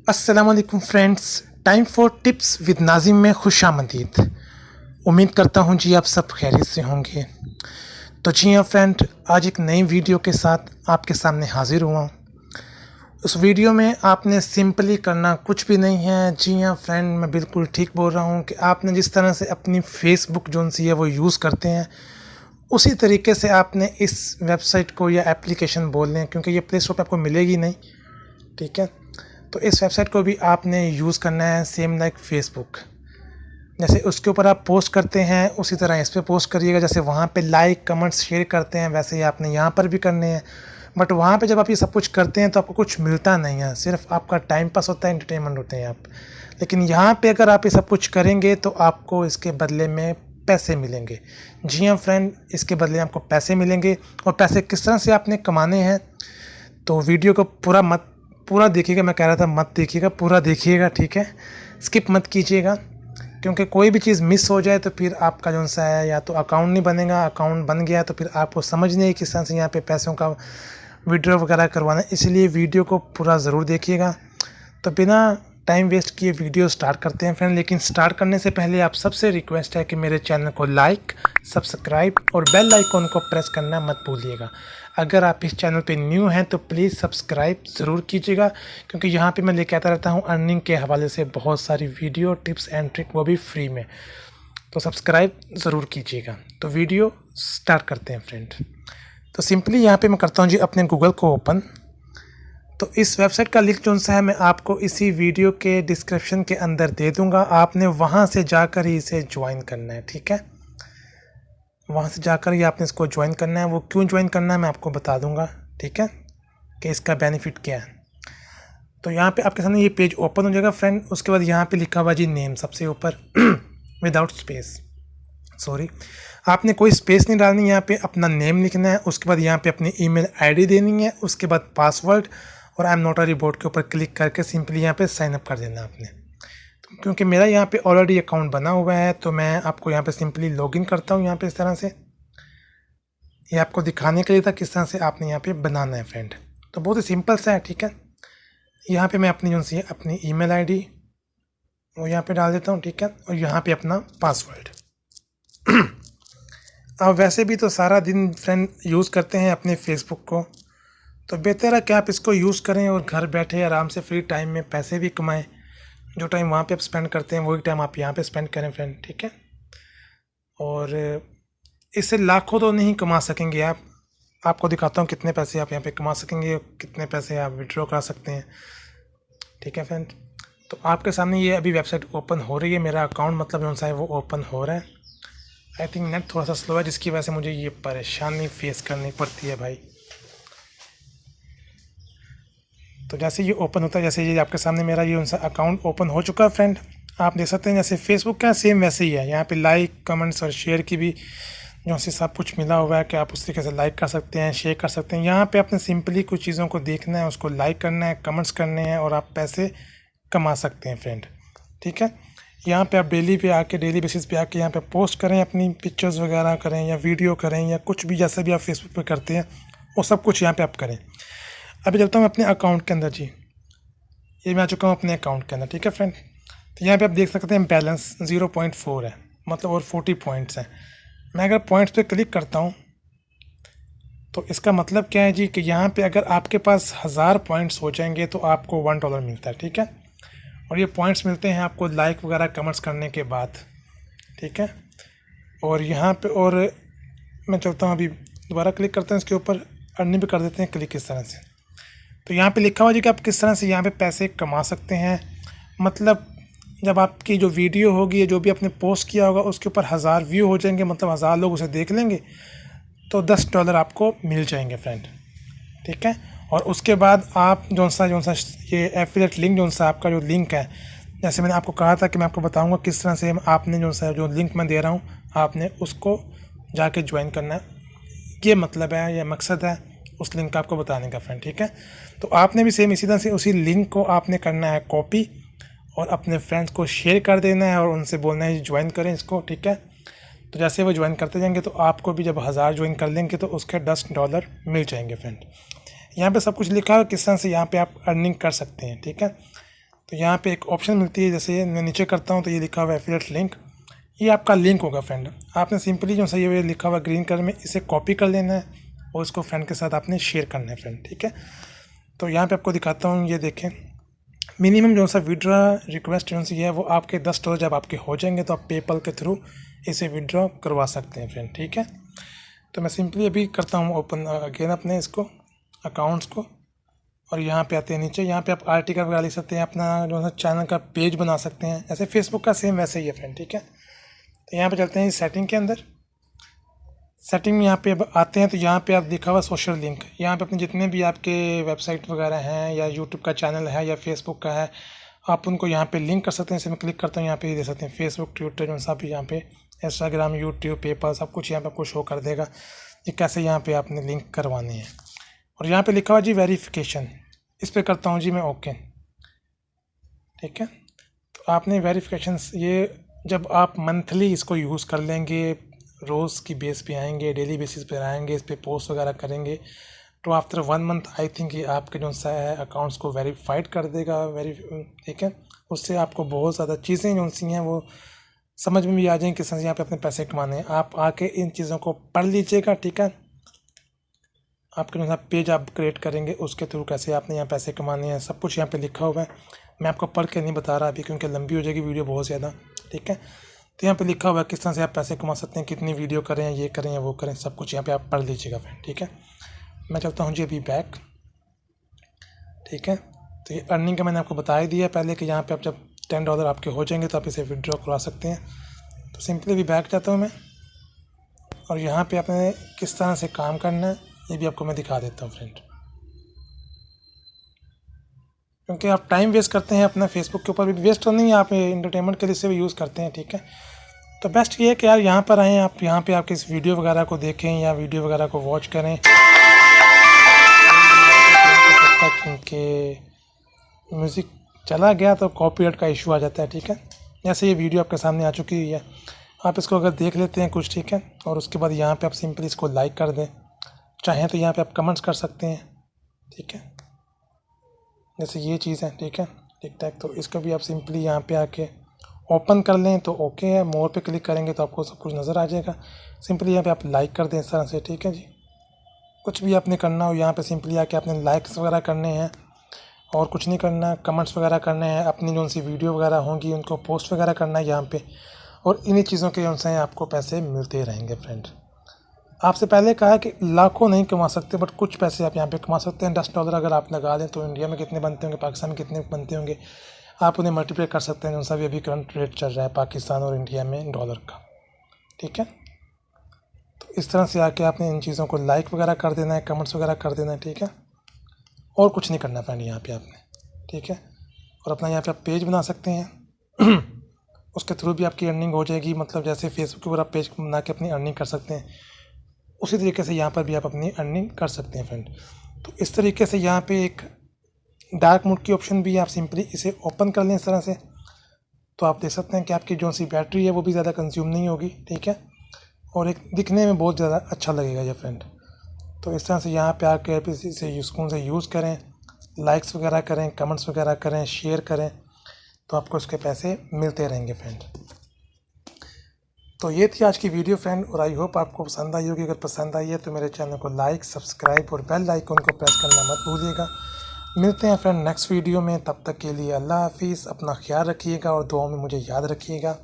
अस्सलाम वालेकुम friends, time for tips with Nazim में खुश आमदीद। उम्मीद करता हूँ जी आप सब खैरियत से होंगे। तो जी हाँ फ्रेंड, आज एक नई वीडियो के साथ आपके सामने हाजिर हुआ हूँ। उस वीडियो में आपने सिंपली करना कुछ भी नहीं है। जी हाँ फ्रेंड, मैं बिल्कुल ठीक बोल रहा हूँ कि आपने जिस तरह से अपनी फेसबुक जो सी है वो यूज़ करते हैं, उसी तरीके से आपने इस वेबसाइट को या एप्लीकेशन बोल लें, क्योंकि ये प्ले स्टोर पर आपको मिलेगी नहीं, ठीक है। तो इस वेबसाइट को भी आपने यूज़ करना है सेम लाइक फेसबुक। जैसे उसके ऊपर आप पोस्ट करते हैं उसी तरह इस पर पोस्ट करिएगा। जैसे वहाँ पे लाइक कमेंट्स शेयर करते हैं वैसे ही आपने यहाँ पर भी करने हैं। बट वहाँ पे जब आप ये सब कुछ करते हैं तो आपको कुछ मिलता नहीं है, सिर्फ आपका टाइम पास होता है, एंटरटेनमेंट होते हैं आप। लेकिन यहाँ पे अगर आप ये सब कुछ करेंगे तो आपको इसके बदले में पैसे मिलेंगे। जी हाँ फ्रेंड, इसके बदले आपको पैसे मिलेंगे। और पैसे किस तरह से आपने कमाने हैं, तो वीडियो को पूरा देखिएगा। मैं कह रहा था मत देखिएगा, पूरा देखिएगा, ठीक है। स्किप मत कीजिएगा, क्योंकि कोई भी चीज़ मिस हो जाए तो फिर आपका जो सा है या तो अकाउंट नहीं बनेगा, अकाउंट बन गया तो फिर आपको समझ नहीं किस तरह से यहाँ पे पैसों का विड्रॉ वगैरह करवाना है। इसलिए वीडियो को पूरा ज़रूर देखिएगा। तो बिना टाइम वेस्ट किए वीडियो स्टार्ट करते हैं फ्रेंड। लेकिन स्टार्ट करने से पहले आप सबसे रिक्वेस्ट है कि मेरे चैनल को लाइक, सब्सक्राइब और बेल आइकॉन को प्रेस करना मत भूलिएगा। अगर आप इस चैनल पे न्यू हैं तो प्लीज़ सब्सक्राइब ज़रूर कीजिएगा, क्योंकि यहाँ पे मैं लेके आता रहता हूँ अर्निंग के हवाले से बहुत सारी वीडियो टिप्स एंड ट्रिक, वो भी फ्री में। तो सब्सक्राइब ज़रूर कीजिएगा। तो वीडियो स्टार्ट करते हैं फ्रेंड। तो सिंपली यहाँ पे मैं करता हूँ जी अपने गूगल को ओपन। तो इस वेबसाइट का लिंक जो सा है मैं आपको इसी वीडियो के डिस्क्रिप्शन के अंदर दे दूँगा। आपने वहाँ से जाकर ही इसे ज्वाइन करना है, ठीक है। वहाँ से जाकर ही आपने इसको ज्वाइन करना है। वो क्यों ज्वाइन करना है मैं आपको बता दूंगा, ठीक है, कि इसका बेनिफिट क्या है। तो यहाँ पे आपके सामने ये पेज ओपन हो जाएगा फ्रेंड। उसके बाद यहाँ पे लिखा हुआ जी नेम सबसे ऊपर विदाउट स्पेस, सॉरी, आपने कोई स्पेस नहीं डालनी, यहाँ पे अपना नेम लिखना है। उसके बाद यहाँ पे अपनी ईमेल आईडी देनी है। उसके बाद पासवर्ड और I am not a robot के ऊपर क्लिक करके सिंपली यहाँ पे साइन अप कर देना आपने। क्योंकि मेरा यहाँ पे ऑलरेडी अकाउंट बना हुआ है तो मैं आपको यहाँ पे सिंपली लॉगिन करता हूँ यहाँ पे इस तरह से। ये आपको दिखाने के लिए था किस तरह से आपने यहाँ पे बनाना है फ्रेंड। तो बहुत ही सिंपल सा है, ठीक है। यहाँ पे मैं अपनी जो सी अपनी ईमेल आईडी वो यहाँ पे डाल देता हूँ, ठीक है, और यहाँ पे अपना पासवर्ड। अब वैसे भी तो सारा दिन फ्रेंड यूज़ करते हैं अपने फेसबुक को, तो बेहतर है कि आप इसको यूज़ करें और घर बैठे आराम से फ्री टाइम में पैसे भी कमाएँ। जो टाइम वहाँ पे आप स्पेंड करते हैं वही टाइम आप यहाँ पे स्पेंड करें फ्रेंड, ठीक है। और इससे लाखों तो नहीं कमा सकेंगे आप। आपको दिखाता हूँ कितने पैसे आप यहाँ पे कमा सकेंगे, कितने पैसे आप विड्रॉ करा सकते हैं, ठीक है फ्रेंड। तो आपके सामने ये अभी वेबसाइट ओपन हो रही है। मेरा अकाउंट मतलब जो सा है वो ओपन हो रहा है। आई थिंक नेट थोड़ा सा स्लो है, जिसकी वजह से मुझे ये परेशानी फेस करनी पड़ती है भाई। तो जैसे ये ओपन होता है, जैसे ये आपके सामने मेरा ये उनसा अकाउंट ओपन हो चुका है फ्रेंड। आप देख सकते हैं जैसे फेसबुक का सेम वैसे ही है। यहाँ पे लाइक कमेंट्स और शेयर की भी जो से सब कुछ मिला हुआ है कि आप उस तरीके से लाइक कर सकते हैं, शेयर कर सकते हैं। यहाँ पे आपने सिंपली कुछ चीज़ों को देखना है, उसको लाइक करना है, कमेंट्स करने हैं और आप पैसे कमा सकते हैं फ्रेंड, ठीक है। यहाँ पे आप डेली बेसिस पे आके यहाँ पे पोस्ट करें, अपनी पिक्चर्स वगैरह करें या वीडियो करें या कुछ भी जैसे भी आप फेसबुक पे करते हैं वो सब कुछ यहाँ पे आप करें। अभी चलता हूँ अपने अकाउंट के अंदर जी। ये मैं आ चुका हूँ अपने अकाउंट के अंदर, ठीक है फ्रेंड। तो यहाँ पे आप देख सकते हैं बैलेंस 0.4 है, मतलब और 40 पॉइंट्स हैं। मैं अगर पॉइंट्स पे क्लिक करता हूँ तो इसका मतलब क्या है जी कि यहाँ पे अगर आपके पास 1000 पॉइंट्स हो जाएंगे तो आपको $1 मिलता है, ठीक है। और ये पॉइंट्स मिलते हैं आपको लाइक वगैरह कमेंट्स करने के बाद, ठीक है। और यहाँ पे और मैं चलता हूँ, अभी दोबारा क्लिक करते हैं इसके ऊपर, अर्निंग पे कर देते हैं क्लिक इस तरह से। तो यहाँ पे लिखा हुआ जी कि आप किस तरह से यहाँ पे पैसे कमा सकते हैं। मतलब जब आपकी जो वीडियो होगी या जो भी आपने पोस्ट किया होगा उसके ऊपर 1000 व्यू हो जाएंगे, मतलब 1000 लोग उसे देख लेंगे तो $10 आपको मिल जाएंगे फ्रेंड, ठीक है। और उसके बाद आप जो सा ये एफिलिएट लिंक जो सा आपका जो लिंक है, जैसे मैंने आपको कहा था कि मैं आपको बताऊँगा किस तरह से आपने जो लिंक मैं दे रहा हूँ आपने उसको जाके ज्वाइन करना है। ये मतलब है, ये मकसद है उस लिंक का आपको बताने का फ्रेंड, ठीक है। तो आपने भी सेम इसी तरह से उसी लिंक को आपने करना है कॉपी और अपने फ्रेंड्स को शेयर कर देना है और उनसे बोलना है ज्वाइन करें इसको, ठीक है। तो जैसे वो ज्वाइन करते जाएंगे तो आपको भी जब 1000 ज्वाइन कर लेंगे तो उसके $10 मिल जाएंगे फ्रेंड। यहाँ पे सब कुछ लिखा है किस तरह से यहाँ पे आप अर्निंग कर सकते हैं, ठीक है। तो यहाँ पे एक ऑप्शन मिलती है, जैसे मैं नीचे करता हूँ तो ये लिखा हुआ है एफिलिएट लिंक, ये आपका लिंक होगा फ्रेंड। आपने सिंपली जो सही लिखा हुआ ग्रीन कलर में इसे कॉपी कर लेना है और इसको फ्रेंड के साथ आपने शेयर करना है फ्रेंड, ठीक है। तो यहाँ पे आपको दिखाता हूँ, ये देखें मिनिमम जो सा विड्रॉ रिक्वेस्ट जो सी है वो आपके $10 जब आपके हो जाएंगे तो आप पेपल के थ्रू इसे विड्रॉ करवा सकते हैं फ्रेंड, ठीक है। तो मैं सिंपली अभी करता हूँ ओपन अगेन अपने इसको अकाउंट्स को, और यहाँ पे आते हैं नीचे, यहाँ पे आप आर्टिकल वगैरह लिख सकते हैं, अपना जो है चैनल का पेज बना सकते हैं, ऐसे फेसबुक का सेम वैसे ही है फ्रेंड, ठीक है। तो यहाँ पे चलते हैं सेटिंग के अंदर, सेटिंग में यहाँ पे आते हैं तो यहाँ पे आप लिखा हुआ सोशल लिंक, यहाँ पे अपने जितने भी आपके वेबसाइट वगैरह हैं या यूट्यूब का चैनल है या फेसबुक का है, आप उनको यहाँ पे लिंक कर सकते हैं। जैसे मैं क्लिक करता हूँ यहाँ पे दे सकते हैं फेसबुक, ट्विटर, जो सा भी यहाँ पे इंस्टाग्राम, यूट्यूब, पेपर, सब कुछ यहाँ पे आपको शो कर देगा कि कैसे यहाँ पे आपने लिंक करवाने हैं। और यहाँ पे लिखा हुआ जी वेरिफिकेशन, इस पर करता हूँ जी मैं ओके, ठीक है। तो आपने वेरिफिकेशन, ये जब आप मंथली इसको यूज़ कर लेंगे, रोज़ की बेस पे आएंगे, डेली बेसिस पे आएंगे, इस पर पोस्ट वगैरह करेंगे, तो आफ्टर 1 मंथ आई थिंक ये आपके जो सा है अकाउंट्स को वेरीफाइड कर देगा, ठीक है। उससे आपको बहुत ज़्यादा चीज़ें जो सी हैं वो समझ में भी आ जाएंगी, किस तरह से यहाँ पे अपने पैसे कमाने हैं। आप आके इन चीज़ों को पढ़ लीजिएगा, ठीक है। आपके जो है पेज आप क्रिएट करेंगे उसके थ्रू कैसे आपने यहाँ पैसे कमाने हैं, सब कुछ यहाँ पे लिखा हुआ है। मैं आपको पढ़ के नहीं बता रहा अभी क्योंकि लंबी हो जाएगी वीडियो बहुत ज़्यादा, ठीक है। तो यहाँ पे लिखा हुआ है किस तरह से आप पैसे कमा सकते हैं, कितनी वीडियो करें, ये करें या वो करें, सब कुछ यहाँ पे आप पढ़ लीजिएगा फ्रेंड, ठीक है। मैं चलता हूँ जी अभी बैक, ठीक है। तो ये अर्निंग का मैंने आपको बता ही दिया पहले कि यहाँ पे आप जब $10 आपके हो जाएंगे तो आप इसे विड्रॉ करवा सकते हैं। तो सिंपली भी बैक जाता हूँ मैं, और यहाँ पे आपने किस तरह से काम करना है ये भी आपको मैं दिखा देता हूँ फ्रेंड, क्योंकि आप टाइम वेस्ट करते हैं अपना फेसबुक के ऊपर भी वेस्ट तो नहीं है, आप एंटरटेनमेंट के लिए से भी यूज़ करते हैं, ठीक है। तो बेस्ट ये है कि यार यहाँ पर आएँ, आप यहाँ पे आपके इस वीडियो वगैरह को देखें या वीडियो वगैरह को वॉच करें, क्योंकि म्यूज़िक चला गया तो कॉपीराइट का इशू आ जाता है, ठीक है। जैसे ये वीडियो आपके सामने आ चुकी हुई है, आप इसको अगर देख लेते हैं कुछ, ठीक है, और उसके बाद यहाँ पे आप सिंपली इसको लाइक कर दें, चाहें तो यहाँ पे आप कमेंट्स कर सकते हैं, ठीक है। जैसे ये चीज़ है, ठीक है, टिक टैक, तो इसको भी आप सिंपली यहाँ पे आके ओपन कर लें तो ओके है। मोर पे क्लिक करेंगे तो आपको सब कुछ नज़र आ जाएगा। सिंपली यहाँ पे आप लाइक कर दें इस तरह से, ठीक है जी। कुछ भी आपने करना हो यहाँ पे सिंपली आके आपने लाइक्स वगैरह करने हैं और कुछ नहीं करना, कमेंट्स वगैरह करने हैं, अपनी जो सी वीडियो वगैरह होंगी उनको पोस्ट वगैरह करना है यहाँ पे, और इन्हीं चीज़ों के अनुसार आपको पैसे मिलते रहेंगे फ्रेंड। आपसे पहले कहा कि लाखों नहीं कमा सकते बट कुछ पैसे आप यहाँ पे कमा सकते हैं। $10 अगर आप लगा दें तो इंडिया में कितने बनते होंगे, पाकिस्तान में कितने बनते होंगे, आप उन्हें मल्टीप्लाई कर सकते हैं। उनसा भी अभी करंट रेट चल रहा है पाकिस्तान और इंडिया में डॉलर का, ठीक है। तो इस तरह से आके आपने इन चीज़ों को लाइक वगैरह कर देना है, कमेंट्स वगैरह कर देना है, ठीक है, और कुछ नहीं करना फ्रेंड यहाँ पे आपने, ठीक है। और अपना यहाँ पे आप पेज बना सकते हैं उसके थ्रू भी आपकी अर्निंग हो जाएगी। मतलब जैसे फेसबुक के ऊपर आप पेज बना के अपनी अर्निंग कर सकते हैं, उसी तरीके से यहाँ पर भी आप अपनी अर्निंग कर सकते हैं फ्रेंड। तो इस तरीके से यहाँ पे एक डार्क मोड की ऑप्शन भी है, आप सिंपली इसे ओपन कर लें इस तरह से, तो आप देख सकते हैं कि आपकी जो सी बैटरी है वो भी ज़्यादा कंज्यूम नहीं होगी, ठीक है, और एक दिखने में बहुत ज़्यादा अच्छा लगेगा ये फ्रेंड। तो इस तरह से यहाँ पे आके आप इसे सुकून से यूज़ करें, लाइक्स वगैरह करें, कमेंट्स वगैरह करें, शेयर करें, तो आपको उसके पैसे मिलते रहेंगे फ्रेंड। तो ये थी आज की वीडियो फ्रेंड, और आई होप आपको पसंद आई होगी। अगर पसंद आई है तो मेरे चैनल को लाइक, सब्सक्राइब और बेल आइकन को प्रेस करना मत भूलिएगा। मिलते हैं फ्रेंड नेक्स्ट वीडियो में, तब तक के लिए अल्लाह हाफिज़। अपना ख्याल रखिएगा और दुआओं में मुझे याद रखिएगा।